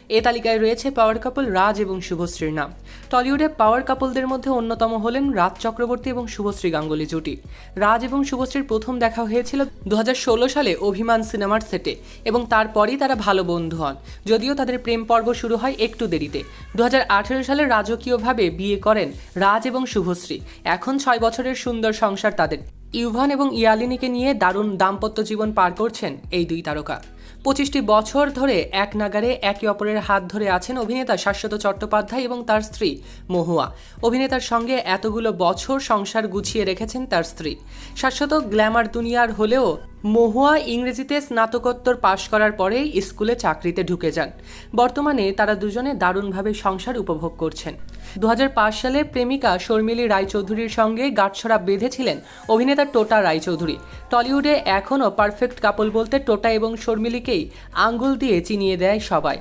এ তালিকায় রয়েছে পাওয়ার কাপল রাজ এবং শুভশ্রীর নাম। টলিউডে পাওয়ার কাপলদের মধ্যে অন্যতম হলেন রাজ চক্রবর্তী এবং শুভশ্রী গাঙ্গুলি জুটি। রাজ এবং শুভশ্রীর প্রথম দেখা হয়েছিল 2016 সালে অভিমান সিনেমার সেটে এবং তারপরই তারা ভালো বন্ধু হন, যদিও তাদের প্রেম পর্ব শুরু হয় একটু দেরিতে। 2018 সালে রাজকীয়ভাবে বিয়ে করেন রাজ এবং শুভশ্রী। এখন 6 বছরের সুন্দর সংসার তাদের। ইউভান এবং ইয়ালিনীকে নিয়ে দারুণ দাম্পত্য জীবন পার করছেন এই দুই তারকা। 25টি বছর ধরে এক নাগারে একে অপরের হাত ধরে আছেন অভিনেতা শাশ্বত চট্টোপাধ্যায় এবং তার স্ত্রী মহুয়া। অভিনেতার সঙ্গে এতগুলো বছর সংসার গুছিয়ে রেখেছেন তার স্ত্রী। শাশ্বত গ্ল্যামার দুনিয়ার হলেও মহুয়া ইংরেজিতে স্নাতকোত্তর পাশ করার পরেই স্কুলে চাকরিতে ঢুকে যান। বর্তমানে তারা দুজনে দারুণভাবে সংসার উপভোগ করছেন। 2005 সালে প্রেমিকা শর্মিলী রায়চৌধুরীর সঙ্গে গাঁটছড়া বেঁধেছিলেন অভিনেতা টোটা রায়চৌধুরী। টলিউডে এখনও পারফেক্ট কাপল বলতে টোটা এবং শর্মিলীকেই আঙ্গুল দিয়ে চিনিয়ে দেয় সবাই।